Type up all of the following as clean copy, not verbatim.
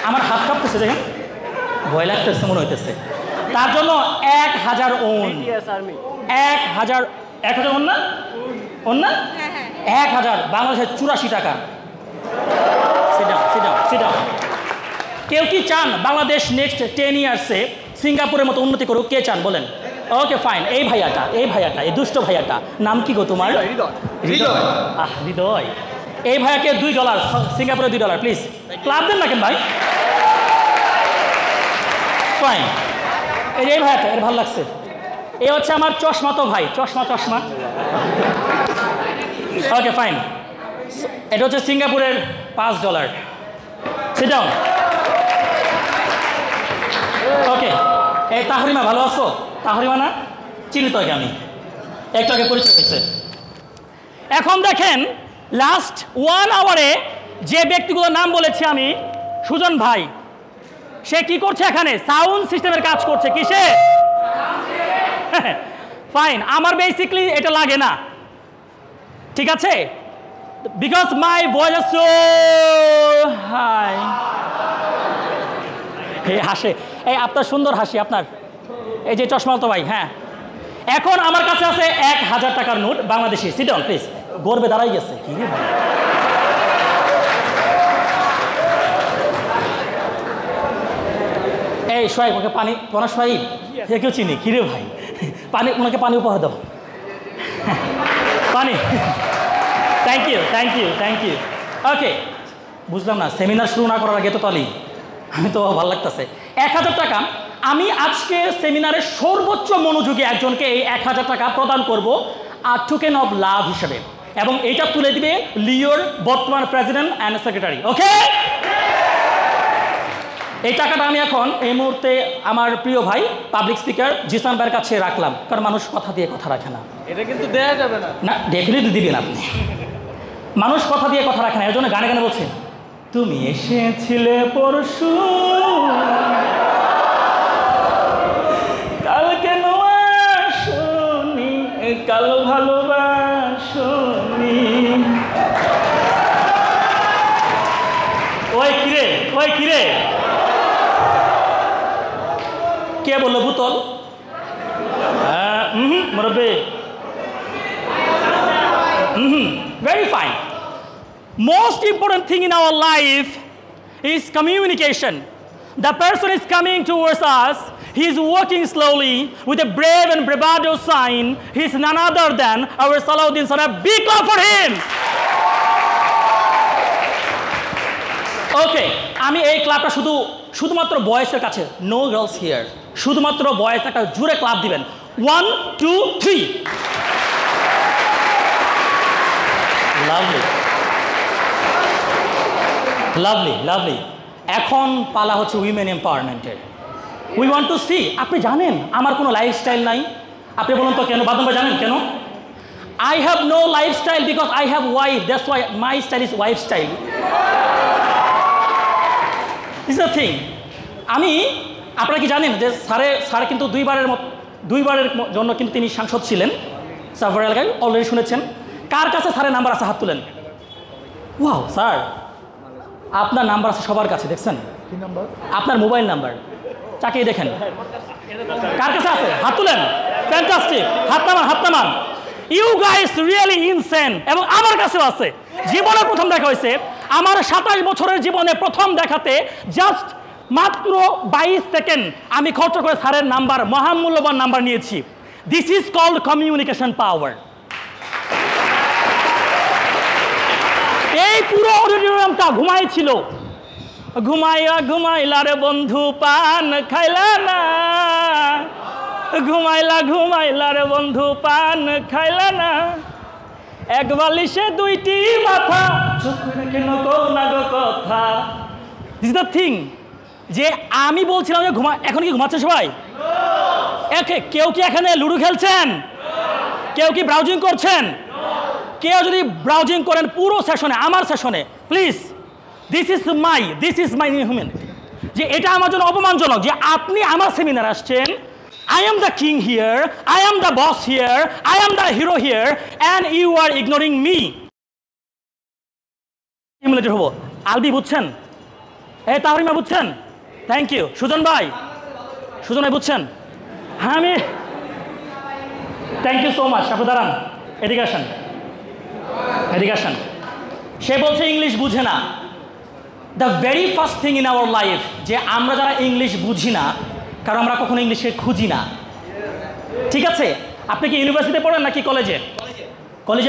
আমার হাত কাঁপতেছে, দেখেন ভয় লাগতেছে মনে হইতেছে। তার জন্য 1000 ওন, 1000 ওন না, ওন না, 1000 বাংলাদেশের 84 টাকা। কেউ কি চান বাংলাদেশ নেক্সট 10 ইয়ার্সে সিঙ্গাপুরের মতো উন্নতি করুক? কে চান বলেন? Okay fine. এই ভাইয়াটা এই দুষ্ট ভাইয়াটা, নাম কি গো তোমার? হৃদয়। হৃদয়, এই ভাইয়াকে $2, সিঙ্গাপুরে $2 প্লিজ। ক্লাব দেন না কেন ভাই? ফাইন। এই ভাইয়াটা, এর ভালো লাগছে। এই হচ্ছে আমার চশমা তো ভাই, চশমা। Okay fine. এটা হচ্ছে সিঙ্গাপুরের $5। Sit down. ওকে, এই তাহরিমা ভালো আছো? তাহরিমা না, চিনি তো আমি, একটু আগে পরিচয় হয়েছে। এখন দেখেন লাস্ট 1 আওয়ারে যে ব্যক্তিগুলোর নাম বলেছি আমি, সুজন ভাই, সে কি করছে এখানে? সাউন্ড সিস্টেমের কাজ করছে। কিসে? ফাইন। আমার বেসিক্যালি এটা লাগে না, ঠিক আছে, because my voice is so high. এই হাসে, এই আপনার সুন্দর হাসি, আপনার এই যে চশমা তো ভাই। হ্যাঁ, এখন আমার কাছে আছে 1000 টাকার note Bangladeshi. Seat down please. গর্বে দাঁড়াই গেছে। কি রে ভাই, এই সোহাইব, ওকে পানি, তোমার সোহাইব কেউ চিনি? কি রে ভাই, পানি, ওনাকে পানি উপহার দাও। পানি। Thank you. ওকে, বুঝলাম না, সেমিনার শুরু না করার আগে তো তালি, আমি তো ভালো লাগতেছে। 1000 টাকা আমি আজকে সেমিনারের সর্বোচ্চ মনোযোগী একজনকে এই 1000 টাকা প্রদান করব আর টোকেন অফ লাভ হিসেবে, এবং এটা তুলে দিবে লিওর বর্তমান প্রেসিডেন্ট অ্যান্ড সেক্রেটারি। ওকে, এই টাকাটা আমি এখন এই মুহূর্তে আমার প্রিয় ভাই পাবলিক স্পিকার জিসান ভাইয়ের কাছে রাখলাম, কারণ মানুষ কথা দিয়ে কথা রাখে না। এটা কিন্তু দেয়া যাবে না। না, ডেফিনেটলি দিবেন আপনি। মানুষ কথা দিয়ে কথা রাখে না, এর জন্য গানে গানে বলছেন, তুমি এসেছিলে পরশু, কাল কেন আসনি, কাল ভালোবাসনি। ওই কিরে, কে বললো বুতল? মুরব্বী। Very fine. Most important thing in our life is communication. The person is coming towards us. He is walking slowly with a brave and bravado sign. He is none other than our Salahuddin sir. A big clap for him. Okay, আমি এই ক্লাবটা শুধুমাত্র বয়েসের কাছে, no girls here, শুধুমাত্র বয়েস একটা জুড়ে club দিবেন। 1 2 3। লাভলি। এখন পালা হচ্ছে উইমেন এম্পাওয়ারমেন্টের। We want to see. আপনি জানেন আমার কোনো লাইফস্টাইল নাই? আপনি বলুন তো কেন? বাদন ভাই জানেন কেন? I have no lifestyle because I have wife, that's why my style is wife style. Is the thing. আমি, আপনারা কি জানেন যে স্যার কিন্তু দুইবারের জন্য কিন্তু তিনি সাংসদ ছিলেন সাভার এলাকায়, অলরেডি শুনেছেন। কার কাছে স্যারের নাম্বার আছে? হাত তুলেন। ওয়াও স্যার, আপনার নাম্বার আছে সবার কাছে, দেখছেন? কি নাম্বার? আপনার মোবাইল নাম্বার, চাকিয়ে দেখেন কার কাছে আছে, হাত তুলেন। ফ্যান্টাস্টিক, হাত নামান। You guys really insane. এবং আমার কাছেও আছে, জীবনের প্রথম দেখা হয়েছে আমার 27 বছরের জীবনে প্রথম দেখাতে জাস্ট মাত্র 22 সেকেন্ড আমি খরচ করে স্যারের নাম্বার, মহামূল্যবান নাম্বার নিয়েছি। দিস ইজ কল্ড কমিউনিকেশন পাওয়ার। এই পুরো অডিটোরিয়ামটা ঘুমাইছিল। ঘুমাইলা রে বন্ধু পান খাইলা না, ঘুমাইলা রে বন্ধু পান খাইলা না, এক বালিশে দুইটি মাথা, কেন কও না গো কথা। দিস ইজ দ্য থিং, যে আমি বলছিলাম যে এখন কি ঘুমাচ্ছে সবাই? কেউ কি এখানে লুডো খেলছেন? কেউ কি ব্রাউজিং করছেন? কেউ যদি ব্রাউজিং করেন পুরো সেশনে, আমার সেশনে, প্লিজ, দিস ইজ মাই ইনহিউম্যানিটি। যে এটা আমার জন্য অপমানজনক যে আপনি আমার সেমিনার আসছেন। I am the king here, I am the boss here, I am the hero here, and you are ignoring me. হবো আলবি, বুঝছেন? এই তাহরিমা বুঝছেন? Thank you. সুজন ভাই বুঝছেন? হ্যাঁ আমি থ্যাংক ইউ সো মাচ। আপনি দাঁড়ান, এদিকে আসেন। সে বলছে ইংলিশ বুঝে না। The very first thing in our life যে আমরা যারা ইংলিশ বুঝি না, কারণ আমরা কখনো ইংলিশকে খুঁজি না। ঠিক আছে, আপনি কি ইউনিভার্সিটিতে পড়েন নাকি কলেজে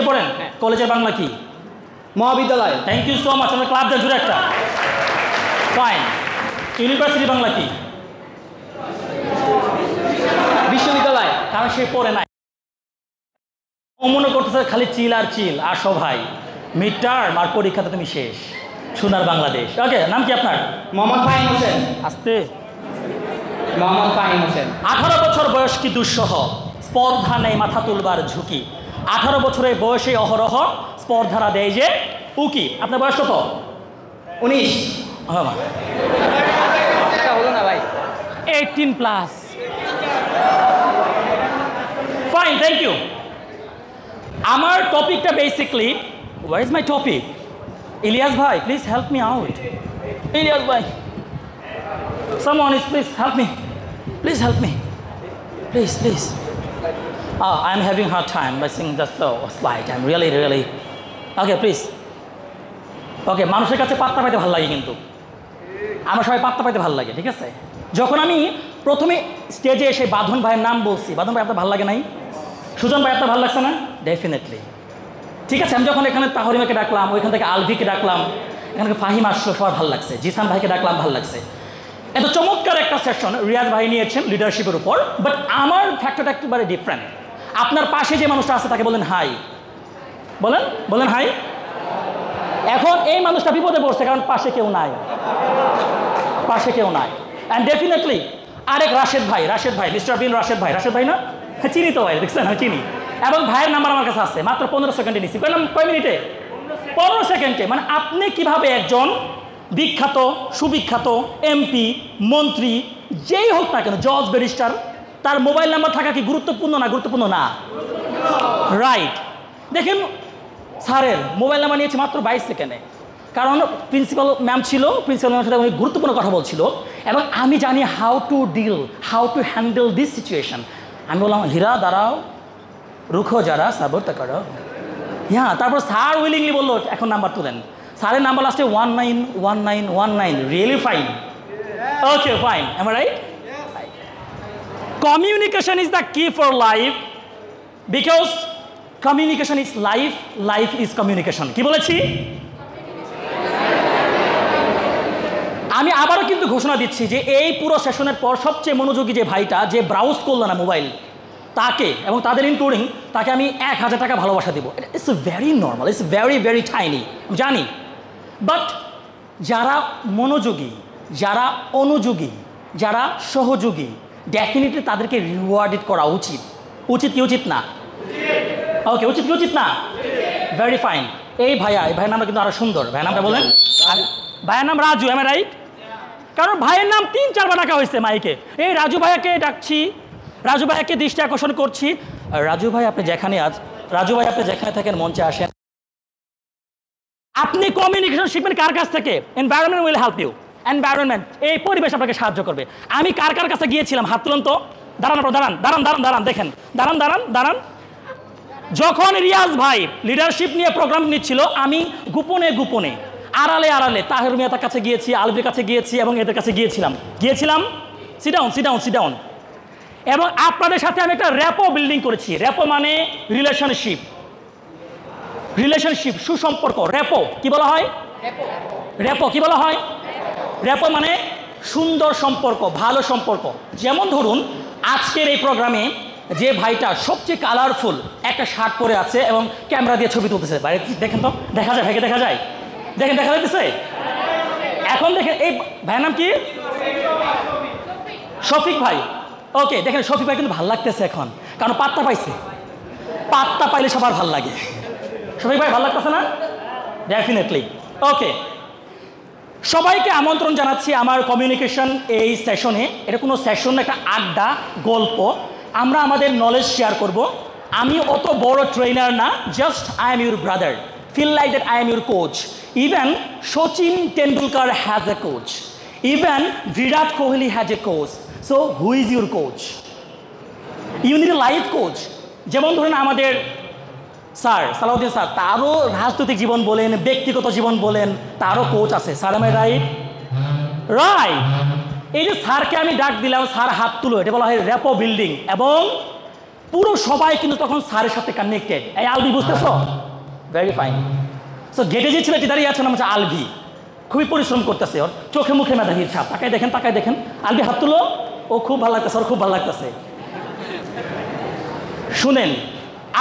পড়েন? কলেজের বাংলা কি? মহাবিদ্যালয়। Thank you so much. আমরা ক্লাব দিয়ে জুড়ে একটা ফাইন। ইউনিভার্সিটি বাংলা কি? বিশ্ববিদ্যালয়। কারণ সে পড়ে নাই। ও মনে করতেছে খালি চিল আর চিল। আসো ভাই, মিড টার্ম আর পরীক্ষাতে তুমি শেষ। সোনার বাংলাদেশ। ওকে, নাম কি আপনার? মোহাম্মদ ফাহিম হোসেন। আস্তে। মোহাম্মদ ফাহিম হোসেন। 18 বছর বয়স কি দুঃসহ, স্পর্ধা নেই মাথা তুলবার ঝুঁকি। 18 বছরের বয়সে অহরহ স্পর্ধারা দেয় যে উকি। আপনার বয়স কত? 19। হলো না ভাই। 18+। Fine, thank you. আমার টপিকটা basically, where is my topic? Ilias ভাই, please help me out. Ilias ভাই, someone is please help me. Please help me. Please. I'm having hard time by seeing the slide. I'm really. Okay, please. Okay, মানুষের কাছে পাত্তা পাইতে ভালো লাগে, কিন্তু আমরা সবাই পাত্তা পাইতে ভালো লাগে, ঠিক আছে? যখন আমি প্রথমে স্টেজে এসে বাঁধন ভাইয়ের নাম বলছি, বাঁধন ভাই আপনার ভালো লাগে নাই? সুজন ভাই আপনার ভালো লাগছে না? ডেফিনেটলি। ঠিক আছে, আমি যখন এখানে তাহরিমাকে ডাকলাম, ওইখান থেকে আলভিকে ডাকলাম, এখান থেকে ফাহিম আসলো, সবার ভালো লাগছে। জিসান ভাইকে ডাকলাম, ভালো লাগছে। এত চমৎকার একটা সেশন রিয়াজ ভাই নিয়েছেন লিডারশিপের উপর। বাট আমার ফ্যাক্টরটা একেবারে ডিফারেন্ট। আপনার পাশে যে মানুষটা আছে তাকে বলেন হাই, বলেন হাই। এখন এই মানুষটা বিপদে পড়ছে, কারণ পাশে কেউ নাই। অ্যান্ড ডেফিনেটলি আরেক রাশেদ ভাই, মিস্টার বিন রাশেদ ভাই না? হ্যাঁ, চিনি তো ভাই, দেখছেন? হ্যাঁ, চিনি। এবং ভাইয়ের নাম্বার আমার কাছে আছে, মাত্র 15 সেকেন্ডে নিচ্ছি। কয় মিনিটে? 15 সেকেন্ডে। মানে আপনি কিভাবে একজন বিখ্যাত, সুবিখ্যাত এমপি, মন্ত্রী, যেই হোক না কেন, জজ, ব্যারিস্টার, তার মোবাইল নাম্বার থাকা কি গুরুত্বপূর্ণ না? রাইট। দেখেন, স্যারের মোবাইল নাম্বার নিয়েছে মাত্র 22 সেকেন্ডে, কারণ প্রিন্সিপাল ম্যাম ছিল, প্রিন্সিপাল ম্যামের সাথে অনেক গুরুত্বপূর্ণ কথা বলছিল, এবং আমি জানি how to handle this situation. আমি বললাম, হীরা দাঁড়াও, রুখো যারা, সাবর তা করো। হ্যাঁ, তারপর স্যার উইলিংলি বললো এখন নাম্বার তুলেন। স্যারের নাম্বার লাস্টে 191919। Really fine. Okay, fine. Am I right? Communication is the key for life, because communication is life is communication. কি বলেছি? আমি আবারও কিন্তু ঘোষণা দিচ্ছি যে এই পুরো সেশনের পর সবচেয়ে মনোযোগী যে ভাইটা, যে ব্রাউজ করলো না মোবাইল, তাকে এবং তাদের ইনক্লুডিং তাকে আমি 1000 টাকা ভালোবাসা দিব। It's very normal, it's very tiny, জানি। বাট যারা মনোযোগী, যারা অনুযোগী, যারা সহযোগী, ডেফিনেটলি তাদেরকে রিওয়ার্ডেড করা উচিত কি উচিত না? ওকে, উচিত কি উচিত না? Very fine. এই ভাইয়ের নামটা কিন্তু আরো সুন্দর। ভাইয়ের নামটা বলেন। ভাইয়ের নাম রাজু, এম আই রাইট? কারণ ভাইয়ের নাম 3-4 বার ডাকা হয়েছে মাইকে। এই রাজু ভাইয়াকে ডাকছি, রাজু ভাইয়াকে দৃষ্টি আকর্ষণ করছি। রাজু ভাই আপনি যেখানে থাকেন মঞ্চে আসেন। আপনি কমিউনিকেশন শিখবেন কার কাছ থেকে? Environment will help you. Environment, এই পরিবেশ আপনাকে সাহায্য করবে। আমি কার কাছে গিয়েছিলাম হাত তুলুন তো। দাঁড়ান, দেখেন, দাঁড়ান। যখন রিয়াজ ভাই লিডারশিপ নিয়ে প্রোগ্রাম নিচ্ছিল, আমি গোপনে আড়ালে তাহের মিয়ার কাছে গিয়েছি, আলভির কাছে গিয়েছি, এবং এদের কাছে গিয়েছিলাম। Sit down. এবং আপনাদের সাথে আমি একটা র্যাপো বিল্ডিং করেছি। র্যাপো মানে রিলেশনশিপ, সুসম্পর্ক। র্যাপো কি বলা হয়? র্যাপো মানে সুন্দর সম্পর্ক, ভালো সম্পর্ক। যেমন ধরুন আজকের এই প্রোগ্রামে যে ভাইটা সবচেয়ে কালারফুল একটা শার্ট পরে আছে এবং ক্যামেরা দিয়ে ছবি তুলতেছে, বাইরে দেখেন তো, দেখা যায় ভাইকে? দেখা যায়? দেখেন, দেখা যাইতেছে? এখন দেখেন এই ভাইয়ের নাম কি? শফিক ভাই। ওকে, দেখেন শফিক ভাই কিন্তু ভালো লাগতেছে এখন, কারণ পাত্তা পাইলে সবার ভালো লাগে। শফিক ভাই ভালো লাগতেছে না? ডেফিনেটলি। ওকে, সবাইকে আমন্ত্রণ জানাচ্ছি আমার কমিউনিকেশন এই সেশনে। এটা কোনো সেশন না, একটা আড্ডা, গল্প। আমরা আমাদের নলেজ শেয়ার করব। আমি অত বড় ট্রেনার না, just I am your brother. feel like that I am your coach. Even Sachin Tendulkar has a coach. Even Virat Kohli has a coach. So who is your coach? You need a life coach. যেমন ধরুন আমাদের sir Salauddin sir, তারও রাজনৈতিক জীবন বলেন, ব্যক্তিগত জীবন বলেন, তারও coach আছে। Sir am I right? Right. এই যে স্যারকে আমি ডাক দিলাম, স্যার হাত তুলো, এটা বলা হয় র্যাপো বিল্ডিং, এবং পুরো সবাই কিন্তু তখন স্যারের সাথে কানেক্টেড। এই আলভি বুঝতেছো? Very fine. সো গেটে যে ছেলেটি দাঁড়িয়ে আছে নাম হচ্ছে আলভি, খুবই পরিশ্রম করতেছে, ওর চোখে মুখে মেধাবীর ছাপ। তাকাই দেখেন, তাকাই দেখেন, আলভি হাত তুলো, ও খুব ভালো লাগতেছে, ওর খুব ভালো লাগতেছে। শুনেন,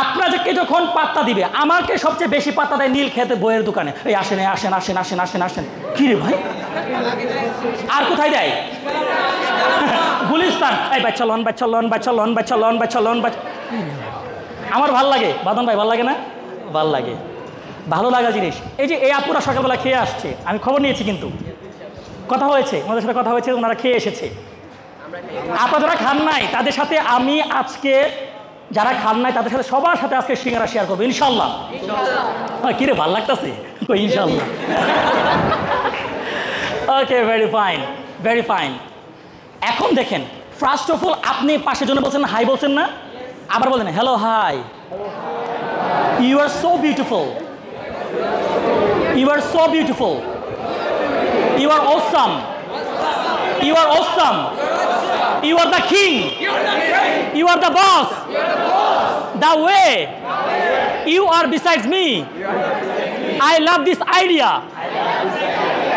আপনাদেরকে যখন পাত্তা দিবে, আমাকে সবচেয়ে বেশি পাত্তা দেয় নীল খেতে বইয়ের দোকানে, এই আসেন আসেন আসেন আসেন আসেন আসেন। কি রে ভাই? আর কোথায় দেয়? গুলিস্তান, এই বাচ্চা লন বাচ্চা লন বাচ্চা লন বাচ্চা লন বাচ্চা লন বাচ্চা। আমার ভাল লাগে, বাদন ভাই ভাল লাগে না? ভাল লাগে, ভালো লাগা জিনিস। এই যে এই আপুরা সকালবেলা খেয়ে আসছে, আমি খবর নিয়েছি, কিন্তু কথা হয়েছে, ওনাদের সাথে কথা হয়েছে, ওনারা খেয়ে এসেছে। আপনারা যারা খান নাই তাদের সাথে আমি আজকে, যারা খান নাই তাদের সাথে সবার সাথে আজকে সিঙ্গারা শেয়ার করবো ইনশাল্লাহ। কিরে ভাল লাগতেছে? ইনশাল্লাহ। ওকে, ভেরি ফাইন, ভেরি ফাইন। এখন দেখেন, ফার্স্ট অফ অল আপনি পাশের জন্য বলছেন হাই, বলছেন না? আবার বলেন hello hi. You are so beautiful, you are so beautiful, you are awesome, you are awesome, you are the king, you are the boss, the way you are besides me, I love this idea.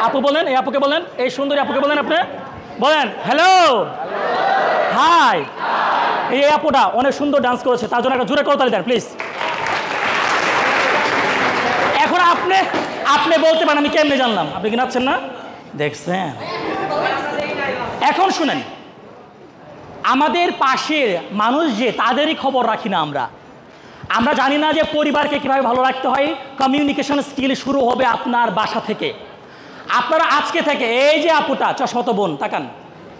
আপু বলেন, এই আপুকে বলেন, এই সুন্দরী আপুকে বলেন, আপনি বলেন হ্যালো হাই। এই আপুটা অনেক সুন্দর ডান্স করেছে, তার জন্য একটা জোরে করতালি দেন প্লিজ। এখন আপনি বলতে পারেন আমি কেমনে জানলাম? আপনি কি নাচছেন না? দেখছেন? এখন শুনেন, আমাদের পাশের মানুষ যে, তাদেরই খবর রাখি না আমরা জানি না যে পরিবারকে কীভাবে ভালো রাখতে হয়। কমিউনিকেশন স্কিল শুরু হবে আপনার বাসা থেকে। আপনারা আজকে থেকে, এই যে আপুটা চশমা তো বোন, তাকান,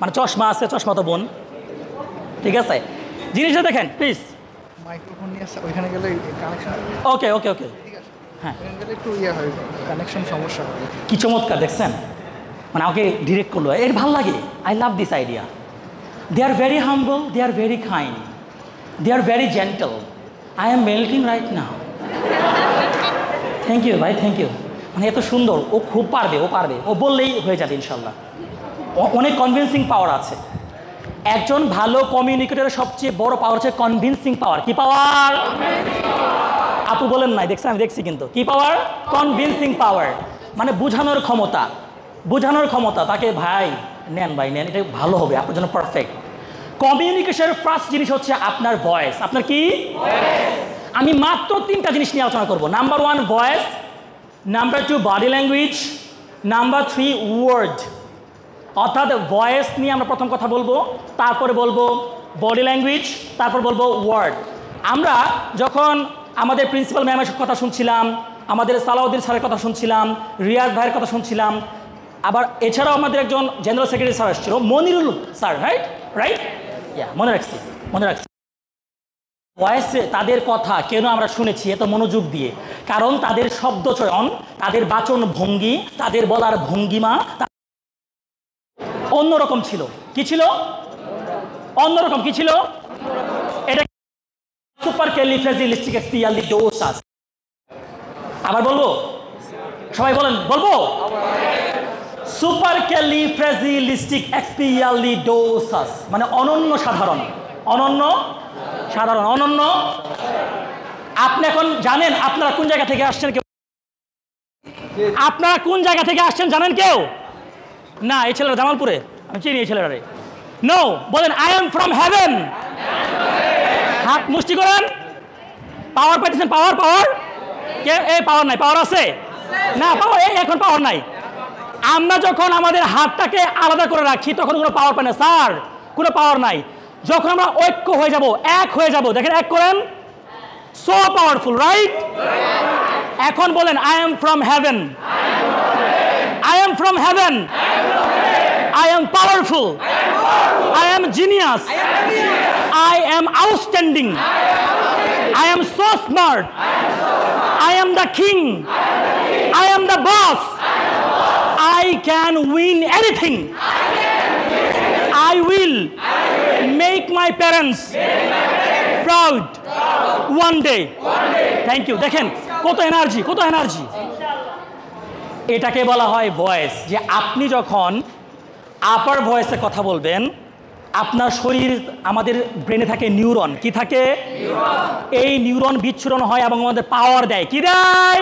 মানে চশমা আছে, চশমা তো বোন, ঠিক আছে? জিনিসটা দেখেন প্লিজ। মাইক্রোফোন নিয়ে ওইখানে গেলে কানেকশন। ওকে ওকে ওকে, হ্যাঁ, একটু হয়, কানেকশন সমস্যা হবে। কি চমৎকার দেখছেন, মানে আমাকে ডিরেক্ট করলো, এর ভালো লাগে। I love this idea. They are very humble, they are very kind, they are very gentle. I am melting right now. Thank you ভাই, থ্যাংক ইউ। মানে এত সুন্দর, ও খুব পারবে, ও বললেই হয়ে যাবে ইনশাল্লাহ। অনেক কনভিন্সিং পাওয়ার আছে। একজন ভালো কমিউনিকেটরের সবচেয়ে বড় পাওয়ার হচ্ছে কনভিন্সিং পাওয়ার। কি পাওয়ার? আপু বলেন নাই, দেখছেন? আমি দেখছি কিন্তু। কি পাওয়ার? কনভিন্সিং পাওয়ার, মানে বোঝানোর ক্ষমতা। তাকে ভাই নেন, ভাই নেন, এটা ভালো হবে, আপনার জন্য পারফেক্ট। কমিউনিকেশনের ফার্স্ট জিনিস হচ্ছে আপনার ভয়েস। আপনার কি? আমি মাত্র 3টা জিনিস নিয়ে আলোচনা করব। Number 1 voice, number 2 body language, number 3 word. অর্থাৎ ভয়েস নিয়ে আমরা প্রথম কথা বলবো, তারপরে বলবো বডি ল্যাঙ্গুয়েজ, তারপর বলবো ওয়ার্ড। আমরা যখন আমাদের প্রিন্সিপাল ম্যামের কথা শুনছিলাম, আমাদের সালাউদ্দিন স্যারের কথা শুনছিলাম, রিয়াজ ভাইয়ের কথা শুনছিলাম, আবার এছাড়াও আমাদের একজন জেনারেল সেক্রেটারি স্যার আসছিল, মনিরুল স্যার, রাইট, মনে রাখছি। ভয়েসে তাদের কথা কেন আমরা শুনেছি এত মনোযোগ দিয়ে? কারণ তাদের শব্দ চয়ন, তাদের বাচন ভঙ্গি, তাদের বলার ভঙ্গিমা অন্যরকম ছিল। কি ছিল? অন্যরকম। কি ছিল? এটা সুপারক্যালিফ্রাজিলিস্টিকএক্সপিয়ালিডোসাস। আবার বলবো? সবাই বলেন, বলবো? সুপারক্যালিফ্রাজিলিস্টিকএক্সপিয়ালিডোসাস মানে অনন্য সাধারণ। আপনি এখন জানেন আপনারা কোন জায়গা থেকে আসছেন? কেউ আপনারা কোন জায়গা থেকে আসছেন জানেন কেউ? না, এই ছেলেরা জামালপুরে, আমি চিনি এই ছেলেরা। নো, বলেন আই এম ফ্রম হেভেন। হাত মুষ্টি করেন। পাওয়ার পাইতেছেন? পাওয়ার কে? এই পাওয়ার নাই, পাওয়ার আছে না? পাওয়ার এখন পাওয়ার নাই। আমরা যখন আমাদের হাতটাকে আলাদা করে রাখি তখন কোনো পাওয়ার পাই না স্যার, কোনো পাওয়ার নাই। যখন আমরা ঐক্য হয়ে যাব, এক হয়ে যাব, দেখেন এক করেন, সো পাওয়ারফুল, রাইট? এখন বলেন I am from heaven, I am from heaven, I am powerful, I am genius, I am outstanding, I am so smart, I am the king. I am the boss. I can win anything. I will make my parents proud one day. Thank you. দেখেন কত energy, কত energy. এটাকে বলা হয় voice. যে আপনি যখন আপার ভয়েসে কথা বলবেন, আপনার শরীর, আমাদের ব্রেনে থাকে নিউরন। কি থাকে? এই নিউরন বিচ্ছুরণ হয় এবং আমাদের পাওয়ার দেয়। কি দেয়?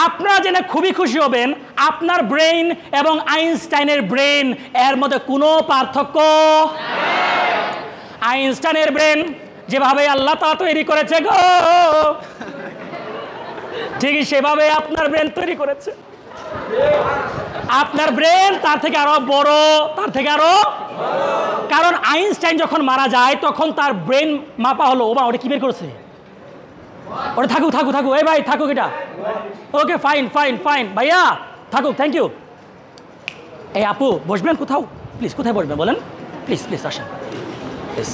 আপনারা জেনে খুবই খুশি হবেন, আপনার ব্রেন এবং আইনস্টাইনের ব্রেন এর মধ্যে কোনো পার্থক্য। আইনস্টাইনের ব্রেন যেভাবে আল্লাহ তাআলা তৈরি করেছে গো, ঠিক সেভাবে আপনার ব্রেন তৈরি করেছে। আপনার ব্রেন তার থেকে আরো বড়, তার থেকে আরো, কারণ আইনস্টাইন যখন মারা যায় তখন তার ব্রেন মাপা হলো। ওবা ওটা কি বের করেছে? ওটা থাকুক থাকুক থাকুক, এই ভাই থাকুক এটা। ওকে ফাইন ফাইন ফাইন ভাইয়া থাকুক, থ্যাংক ইউ। এই আপু বসবেন কোথাও প্লিজ? কোথায় বসবেন বলেন প্লিজ? প্লিজ আসেন প্লিজ।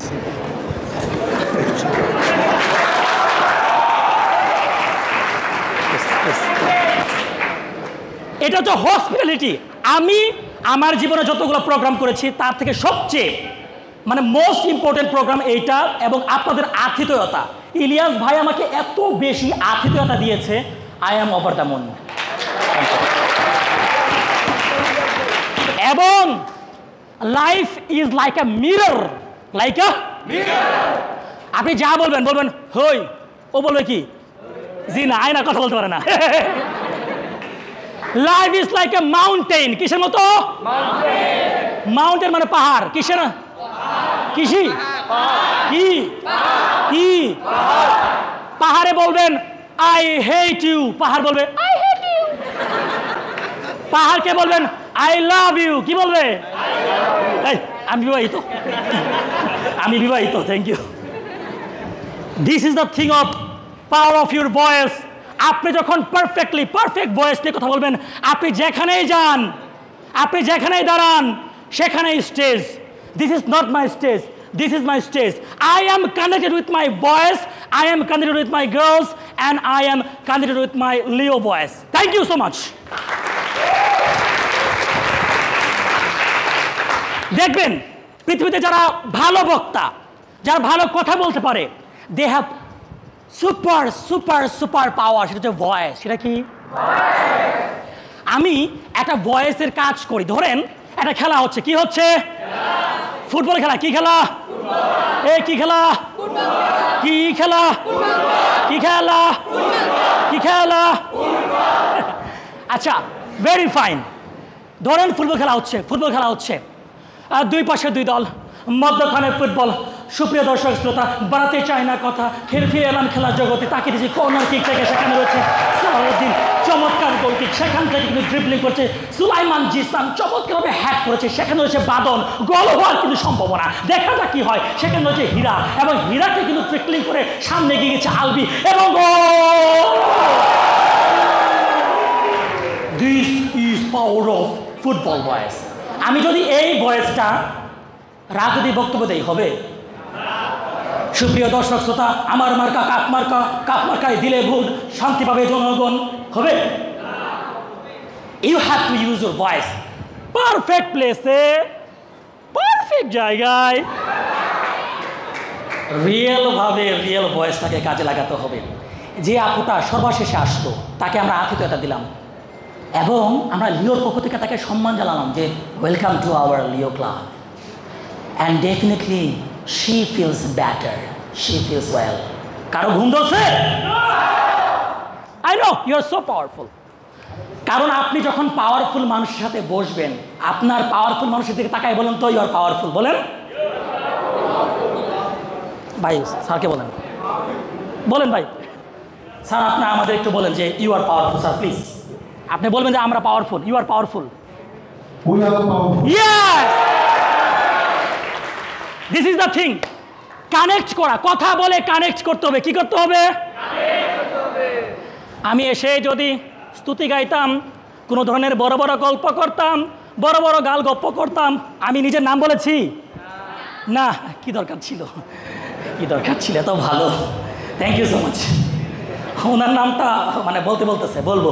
এটা হচ্ছে হসপিটালিটি। আমি আমার জীবনে যতগুলো প্রোগ্রাম করেছি তার থেকে সবচেয়ে মানে মোস্ট ইম্পর্টেন্ট প্রোগ্রাম এইটা, এবং আপনাদের আতিথেয়তা। ইলিয়াস ভাই আমাকে এত বেশি আতিথেয়তা দিয়েছে, I am over the moon. এবং life is like a mirror, like a mirror. আপনি যা বলবেন বলবেন হই, ও বলবে কি জি না, আয়না কথা বলতে পারে না। Life is like a mountain. কিসের মতো? মাউন্টেন মানে পাহাড়। কিসের? কিসি? কি কি? পাহাড়ে বলবেন আই হেট ইউ, পাহাড় বলবে আই হেট ইউ। পাহাড়কে বলবেন আই লাভ ইউ, কি বলবে? আমি বিবাহিত, আমি বিবাহিত, thank you. This is the thing of power of your voice. আপনি যখন পারফেক্টলি পারফেক্ট ভয়েস নিয়ে কথা বলবেন, আপনি যেখানেই যান, আপনি যেখানেই দাঁড়ান, সেখানেই stage. This is not my stage, this is my stage. I am connected with my voice, I am connected with my girls, and I am connected with my Leo voice. Thank you so much. দেখবেন পৃথিবীতে যারা ভালো বক্তা, যারা ভালো কথা বলতে পারে, they have super super super power. সেটা হচ্ছে ভয়েস। সেটা কি? আমি একটা ভয়েসের কাজ করি। ধরেন একটা খেলা হচ্ছে, কি হচ্ছে? ফুটবল খেলা। কি খেলা? এ কি খেলা? কি খেলা? কি খেলা? কি খেলা? আচ্ছা, ভেরি ফাইন। ধরেন ফুটবল খেলা হচ্ছে, ফুটবল খেলা হচ্ছে, আর দুই পাশে দুই দল, মধ্যখানে ফুটবল। সুপ্রিয় দর্শক শ্রোতা, বাড়াতে চাই না কথা, ফিরে এলাম খেলার জগতে। তাকে দিয়েছি কর্নার কিক থেকে, সেখানে রয়েছে সালাউদ্দিন, চমৎকার গোল কিক, সেখান থেকে কিন্তু ড্রিবলিং করছে সুলাইমান জিসান, চমৎকারভাবে হ্যাক করেছে, সেখানে রয়েছে বাদন, গোল হওয়ার কিন্তু সম্ভাবনা। দেখা যাক কি হয়। সেখানে রয়েছে হীরা, এবং হীরাকে কিন্তু ট্রিকলিং করে সামনে এগিয়ে গেছে আলবি, এবং this is power of football voice. আমি যদি এই ভয়েসটা রাজনৈতিক বক্তব্য দেই, হবে? সুপ্রিয় দর্শক শ্রোতা, আমার মার্কা কাপ মার্কা, কাপ মার্কায় দিলে ভোট, শান্তি পাবে জনগণ, হবে? You have to use your voice perfect প্লেসে, পারফেক্ট জায়গায়, রিয়েলভাবে রিয়েল ভয়েসটাকে কাজে লাগাতে হবে। যে আপুটা সর্বশেষে আসতো, তাকে আমরা আতিথেয়তা দিলাম, এবং আমরা লিওর পক্ষ থেকে তাকে সম্মান জানালাম যে welcome to our Leo club, and definitely she feels better, she feels well. কারো ঘুম ধরছে? I know you are so powerful. কারণ আপনি যখন পাওয়ারফুল মানুষের সাথে বসবেন, আপনার পাওয়ারফুল মানুষের দিকে তাকায় বলেন তো ইউ আর পাওয়ারফুল। বলেন ভাই, স্যারকে বলেন, বলেন ভাই স্যার, আপনি আমাদের একটু বলেন যে you are powerful sir, please. আপনি বলবেন যে আমরা powerful, you are powerful. This is the thing. Connect করা, কথা বলে কানেক্ট করতে হবে। কি করতে হবে? আমি এসে যদি স্তুতি গাইতাম, কোনো ধরনের বড় বড় গল্প করতাম, বড় বড় গাল গপ্প করতাম, আমি নিজের নাম বলেছি না? কি দরকার ছিল, কি দরকার ছিল? এত ভালো, থ্যাংক ইউ সো মাচ। ওনার নামটা মানে বলতেছে বলবো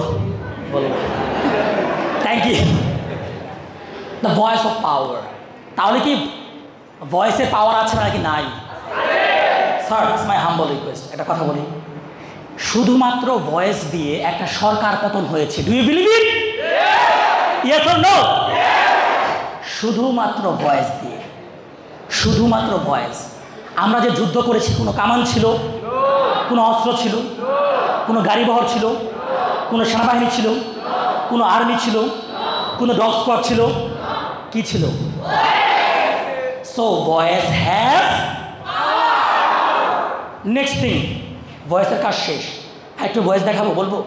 thank you. The voice of power. তাহলে কি ভয়েসের পাওয়ার আছে নাকি নাই? Sir, it's my humble request, একটা কথা বলি, শুধুমাত্র ভয়েস দিয়ে একটা সরকার পতন হয়েছে। Do you believe it? Yes or no? শুধুমাত্র ভয়েস দিয়ে, শুধুমাত্র ভয়েস। আমরা যে যুদ্ধ করেছি, কোনো কামান ছিল, কোনো অস্ত্র ছিল, কোনো গাড়ি বহর ছিল, কোনো সেনাবাহিনী ছিল, কোনো আর্মি ছিল, কোনো ডগ স্কোয়াড ছিল, কি ছিল? So voice has. Next thing, ভয়েসের কাজ শেষ, একটু ভয়েস দেখাবো, বলবো?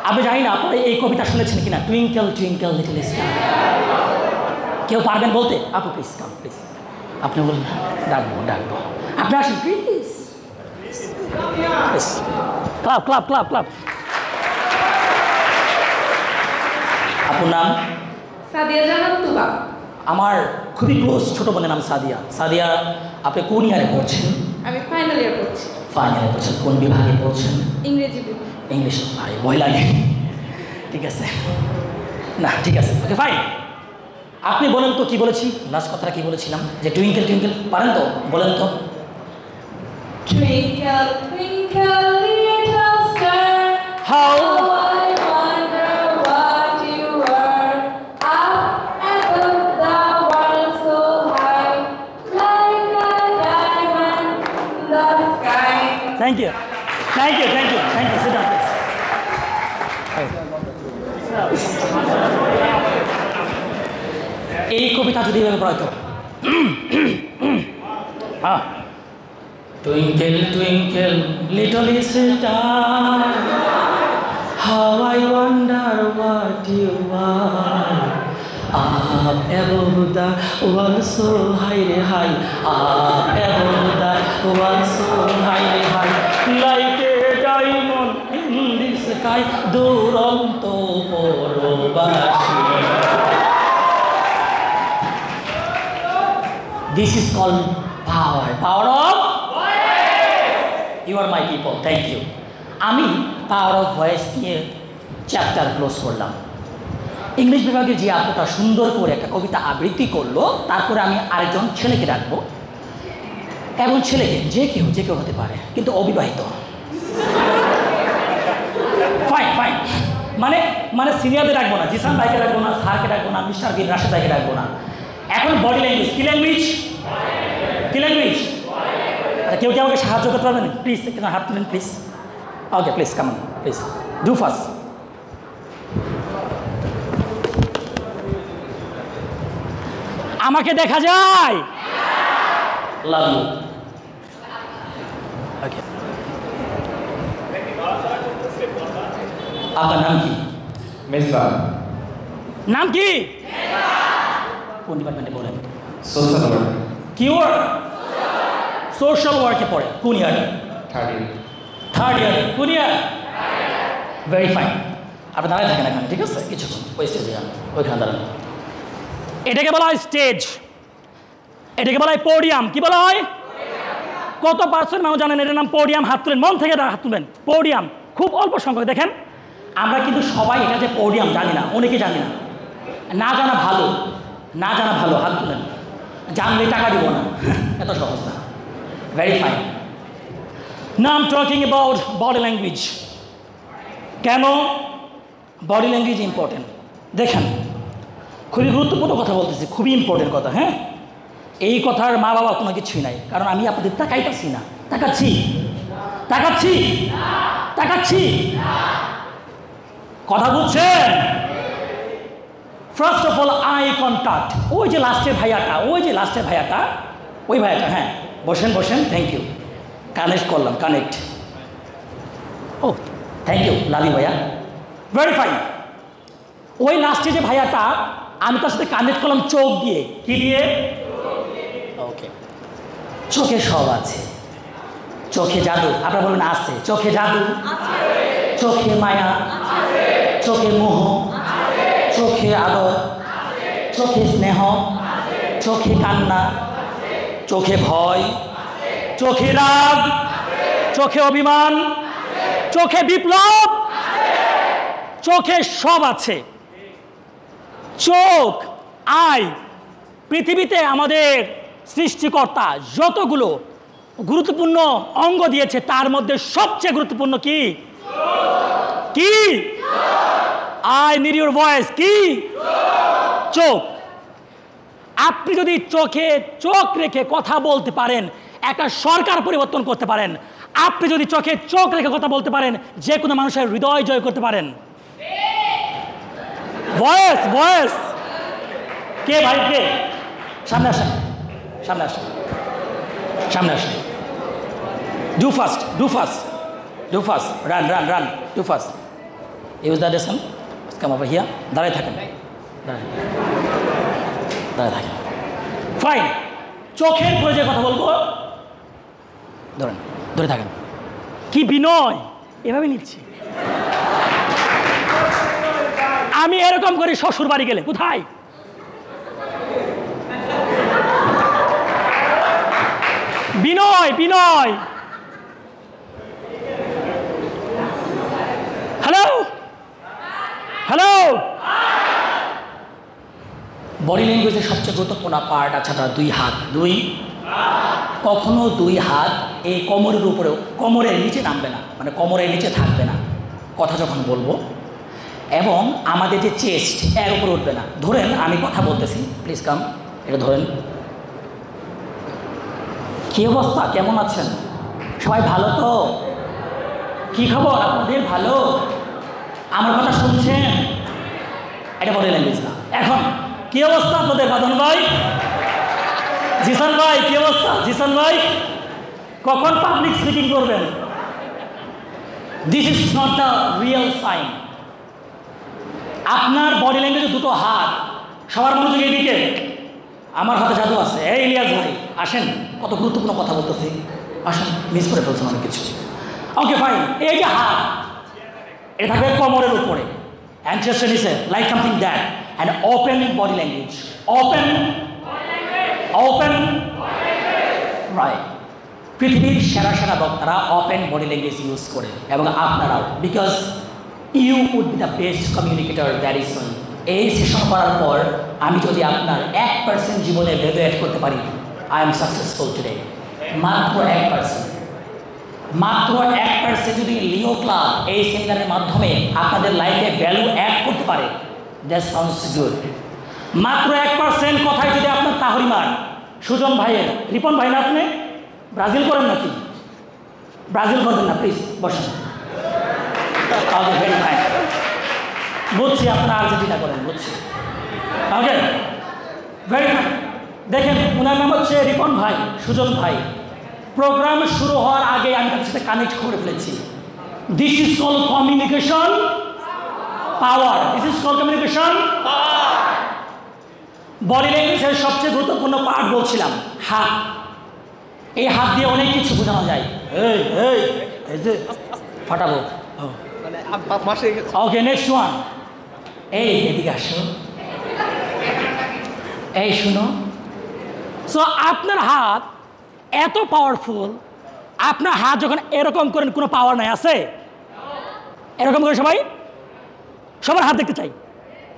আমি জানি না আপনারা এই কবিতা শুনেছেন কিনা, টুইঙ্কেল টুইঙ্কেল লিটল স্টার। কেউ পারবেন বলতে? আপু প্লিজ কাম, প্লিজ। আপনি বলুন, ডাকবো, আপনি আসেন please. Club club club club. আপুর নাম? সাদিয়া জাহান তুবা। আমার খুবই ক্লোজ ছোট বোনের নাম সাদিয়া। সাদিয়া, আপনি কোন ইয়ারে পড়ছেন? আমি ফাইনাল ইয়ার পড়ছি। ফাইনালে পড়ছেন, কোন বিভাগে পড়ছেন? ইংরেজি বিভাগ। ইংলিশ। ভাই ভয় লাগে। ঠিক আছে, না ঠিক আছে, ওকে ফাইন। আপনি বলেন তো কি বলেছি, লাস্ট কথাটা কি বলেছিলাম, যে টুইঙ্কেল টুইঙ্কেল পারেন তো? বলেন তো। Twinkle, twinkle, little star, How I wonder what you are. Up above the world so high, like a diamond in the sky. Thank you, thank you, thank you, thank you. Sit down please. এই কবিতা যদি এভাবে পড়া হতো, হ্যাঁ, twinkle twinkle little star, how I wonder what you are, up above the world so high রে high, up above the world so high রে high, like a diamond in the sky, দুরন্ত পরবাসী। This is called power. Power of voice. You are my people. Thank you. আমি power of voice নিয়ে chapter close করলাম। English বিভাগে যে আপুটা সুন্দর করে একটা কবিতা আবৃত্তি করলো, তারপরে আমি আরেকজন ছেলেকে ডাকবো, এবং ছেলেকে যে কেউ হতে পারে, কিন্তু অবিবাহিত। ফাইন ফাইন, মানে সিনিয়রদের ডাকবো না, জিসান ভাইকে ডাকবো না, স্যারকে ডাকবো না, মিস্টার বিন রাশেদ ভাইকে ডাকবো না। এখন বডি ল্যাঙ্গুয়েজ, কি ল্যাঙ্গুয়েজ? কি ল্যাঙ্গুয়েজ? আচ্ছা, কেউ আমাকে সাহায্য করতে পারবেন প্লিজ? একটু হাত তুলেন please. Okay please, come on please, do fast. আমাকে দেখা যায়? Love you. ওকে, আপনার নাম কি? মেজবাহ। নাম কি? কোন ডিপার্টমেন্টে পড়েন? Social work. কি ওয়ার্ক? সোশ্যাল ওয়ার্কে পড়ে। কোন ইয়ারে? থার্ড ইয়ারে। কোন ইয়ার? Very fine. আপনি দাঁড়ায় থাকেন এখানে, ঠিক আছে? কিছুক্ষণ ওই স্টেজে যান, ওইখানে দাঁড়ান। এটাকে বলা হয় স্টেজ, এটাকে বলা হয় পোডিয়াম। কি বলা হয়? কত পার্সেন্ট মানুষ জানেন এটার নাম পোডিয়াম? হাত তুলেন, মন থেকে হাত তুলবেন। পোডিয়াম খুব অল্প সংখ্যক। দেখেন, আমরা কিন্তু সবাই এটা যে পোডিয়াম জানি না, অনেকে জানি না। না জানা ভালো, না জানা ভালো, হাত তুলেন। জানলে টাকা দিব না, এত সহজ না। Very fine. Now I am talking about body language. কেন বডি ল্যাঙ্গুয়েজ ইম্পর্টেন্ট? দেখেন, খুবই গুরুত্বপূর্ণ কথা বলতেছি, খুবই ইম্পর্টেন্ট কথা। হ্যাঁ, এই কথার মা বাবা কোনো কিছুই নাই, কারণ আমি আপনাদের তাকাইতেছি না। তাকাচ্ছি? তাকাচ্ছি? তাকাচ্ছি? কথা বুঝছেন? First of all eye contact. ওই যে লাস্টের ভাইয়াটা, ওই ভাইয়াটা, হ্যাঁ, বসেন। Thank you. কানেক্ট করলাম, কানেক্ট। ও থ্যাংক ইউ, লালি ভাইয়া, ভেরি ফাইন। ওই লাস্টে যে ভাইয়াটা, আমি তার সাথে কানেক্ট করলাম চোখ দিয়ে। কি দিয়ে? ওকে, চোখে সব আছে। চোখে জাদু, আপনারা বলবেন আছে। চোখে জাদু, চোখে মায়া, চোখে মোহ, চোখে আদর, চোখে স্নেহ, চোখে কান্না, চোখে ভয়, চোখে রাগ, চোখে অভিমান, চোখে বিপ্লব, চোখে সব আছে। চোখ, আই, পৃথিবীতে আমাদের সৃষ্টিকর্তা যতগুলো গুরুত্বপূর্ণ অঙ্গ দিয়েছে তার মধ্যে সবচেয়ে গুরুত্বপূর্ণ কি? কি? I need your voice. কি? চোখ। আপনি যদি চোখে চোখ রেখে কথা বলতে পারেন, একটা সরকার পরিবর্তন করতে পারেন। আপনি যদি চোখে চোখ রেখে কথা বলতে পারেন, যে কোনো মানুষের হৃদয় জয় করতে পারেন। Voice, voice. কে ভাই, কে? সামনে আসেন, সামনে আসেন, সামনে আসেন। Do fast, do fast, do fast, run run run, do fast. Use the lesson, come over here. দাঁড়ায় থাকেন, দাঁড়ায় থাকেন। ফাইন। চোখের পরে যে কথা বলবো, ধরেন, ধরে থাকেন। কি বিনয়, এভাবে নিচ্ছি আমি। এরকম করি শ্বশুর বাড়ি গেলে। কোথায়? Binoy, Binoy. Hello, hello. Body ল্যাঙ্গুয়েজের সবচেয়ে গুরুত্বপূর্ণ পার্ট আছে আপনার দুই হাত। দুই, কখনো দুই হাত এই কোমরের উপরেও, কোমরের নিচে নামবে না, মানে কোমরের নিচে থাকবে না কথা যখন বলবো। এবং আমাদের যে চেস্ট এর উপরে উঠবে না। ধরেন আমি কথা বলতেছি, প্লিজ কাম, এটা ধরেন। কি অবস্থা, কেমন আছেন সবাই? ভালো তো? কি খবর আপনাদের? ভালো? আমার কথা শুনছেন? এটা বডি ল্যাঙ্গুয়েজ না। এখন কি অবস্থা আপনাদের? বাদন ভাই, জিসান ভাই, কি অবস্থা? জিসান ভাই, কখন পাবলিক স্পিকিং করবেন? This is not the real sign. আপনার বডি ল্যাঙ্গুয়েজে দুটো হাত, সবার মনোযোগ এদিকে। আমার হাতে জাদু আছে। এই ইলিয়াস ভাই আসেন, কত গুরুত্বপূর্ণ কথা বলতেছি, আসেন, মিস করে ফেলছেন অনেক কিছু। Okay fine. এই যে হাত, এটা থাকবে কোমরের উপরে, and just listen, like something that, and open body language, open, open, right. পৃথিবীর সেরা সেরা বক্তারা ওপেন বডি ল্যাঙ্গুয়েজ ইউজ করে, এবং আপনারাও, because you would be the best communicator that is one. এই সেশন করার পর আমি যদি আপনার 1% জীবনে ভ্যালু অ্যাড করতে পারি, আই এম সাকসেসফুল টুডে। মাত্র 1%, মাত্র 1% যদি লিও ক্লাব এই সেমিনারের মাধ্যমে আপনাদের লাইফে ভ্যালু অ্যাড করতে পারে, দ্যাট সাউন্ডস গুড। মাত্র 1% কথায় যদি আপনার তাহরিমার, সুজন ভাইয়ের, রিপন ভাই না, আপনি ব্রাজিল করেন নাকি? ব্রাজিল করবেন না, প্লিজ বসেন। ভেরি ফাইন, বুঝছি আপনারা আর্জেন্টিনা করেন, বুঝছি। ওকে, ভেরি ফাইন। দেখেন, ওনার নাম হচ্ছে রিপন ভাই, সুজন ভাই। প্রোগ্রাম শুরু হওয়ার আগে আমি তাদের সাথে কানেক্ট করে ফেলেছি। This is call communication power. This is call communication power. Body ল্যাঙ্গুয়েজের সবচেয়ে গুরুত্বপূর্ণ পার্ট বলছিলাম হাত। এই হাত দিয়ে অনেক কিছু বোঝানো যায়। এই এই এই যে ফাটাবো। ওকে, নেক্সট ওয়ান। এই এদিকে আসো, এই শুনো। সো আপনার হাত এত পাওয়ারফুল, আপনার হাত যখন এরকম করেন কোনো পাওয়ার নাই, আছে? এরকম করে সবাই, সবার হাত দেখতে চাই।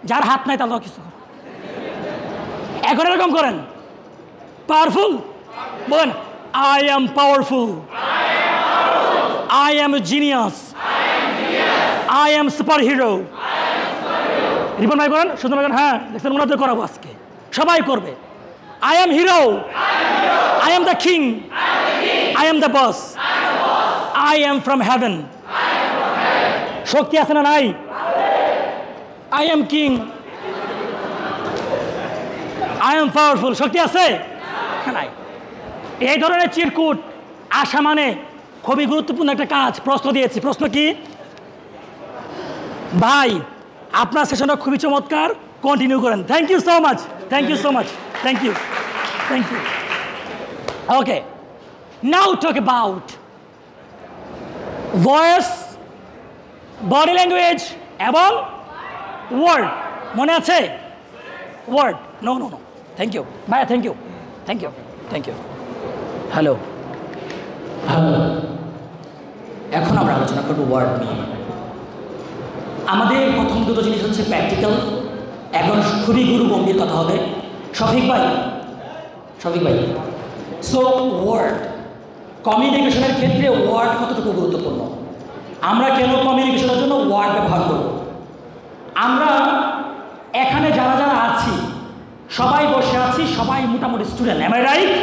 যার হাত নাই তার কিছু করে। এখন এরকম করেন, পাওয়ারফুল বলেন, I M powerful, I am genius, I am super hero. Ripon ভাই করেন, সুন্দর ভাই, হ্যাঁ দেখছেন, ওনাদের করাবো আজকে, সবাই করবে। I am hero, I am the king, I am the boss, I am from heaven. শক্তি আছে না নাই? I am king, I am powerful. শক্তি আছে নাই? এই ধরনের চিরকুট আসা মানে খুবই গুরুত্বপূর্ণ একটা কাজ। প্রশ্ন দিয়েছি। প্রশ্ন কি? ভাই আপনার সেশনটা খুবই চমৎকার, কন্টিনিউ করেন। Thank you so much, thank you so much, thank you, thank you. Okay, now talk about voice, body language এবং word. মনে আছে? Word. No, no, no. Thank you. Bye. Thank you. Thank you. Thank you. Hello. Hello. এখন আমরা আলোচনা করব word নিয়ে। আমাদের প্রথম দুটো জিনিস হচ্ছে প্র্যাকটিক্যাল, এখন খুবই গুরুগম্ভীর কথা হবে। শফিক ভাই, সো ওয়ার্ড, কমিউনিকেশনের ক্ষেত্রে ওয়ার্ড কতটুকু গুরুত্বপূর্ণ, আমরা কেন কমিউনিকেশনের জন্য ওয়ার্ড ব্যবহার করব। আমরা এখানে যারা যারা আছি সবাই বসে আছি, সবাই মোটামুটি স্টুডেন্ট, এম আই রাইট?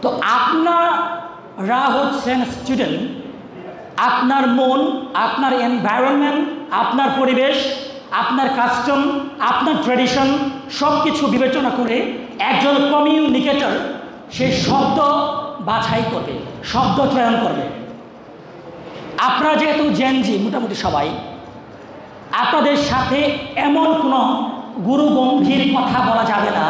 তো আপনারা হচ্ছেন স্টুডেন্ট, আপনার মন, আপনার এনভায়রনমেন্ট, আপনার পরিবেশ, আপনার কাস্টম, আপনার ট্র্যাডিশন সব কিছু বিবেচনা করে একজন কমিউনিকেটর সে শব্দ বাছাই করবে, শব্দ চয়ন করবে। আপনারা যেহেতু জেনজি মোটামুটি সবাই, আপনাদের সাথে এমন কোনো গুরুগম্ভীর কথা বলা যাবে না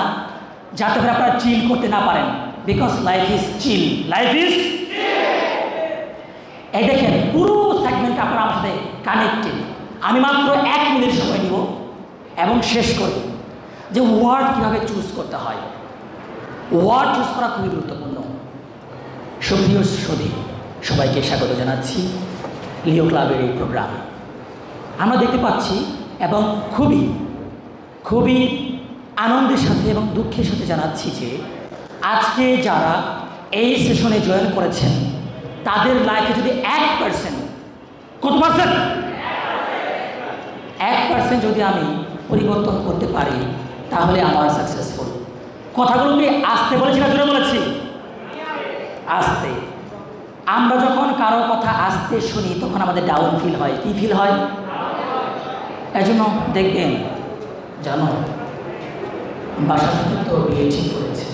যাতে করে আপনারা চিল করতে না পারেন, because life is chill, life is. এই দেখেন পুরো সেগমেন্ট আপনারা আমার সাথে কানেক্টেড। আমি মাত্র 1 মিনিট সময় নিব এবং শেষ করব যে ওয়ার্ড কীভাবে চুজ করতে হয়। ওয়ার্ড চুজ করা খুবই গুরুত্বপূর্ণ। সুপ্রিয় সুধী, সবাইকে স্বাগত জানাচ্ছি লিও ক্লাবের এই প্রোগ্রামে। আমরা দেখতে পাচ্ছি এবং খুবই আনন্দের সাথে এবং দুঃখের সাথে জানাচ্ছি যে আজকে যারা এই সেশনে জয়েন করেছেন তাদের লাইফে যদি 1%, কত পার্সেন্ট? 1% যদি আমি পরিবর্তন করতে পারি তাহলে আমার সাকসেসফুল। কথাগুলো কি আসতে বলেছি না জোরে বলেছি? আসতে। আমরা যখন কারো কথা আসতে শুনি তখন আমাদের ডাউন ফিল হয়। কি ফিল হয়? এজন্য দেখবেন, জানো বাসা থেকে তো বিয়ে ঠিক করেছে,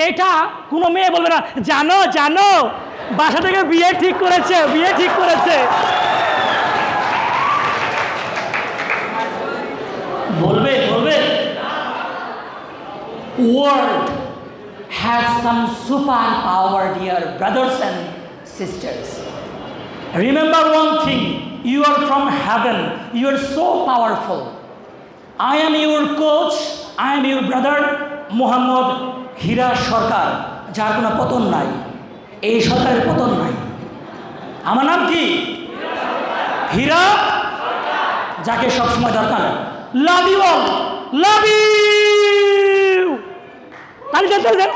এটা কোনো মেয়ে বলবে না, জানো বাসা থেকে বিয়ে ঠিক করেছে। বলবে world has some superpower, dear brothers and sisters. Remember one thing, you are from heaven, you are so powerful. I am your coach, I am your brother Mohammad হীরা সরকার, যার কোনো পতন নাই, এই সরকারের পতন নাই। আমার নাম কি? হীরা, যাকে সবসময় দরকার। Love you all, love you. তাহলে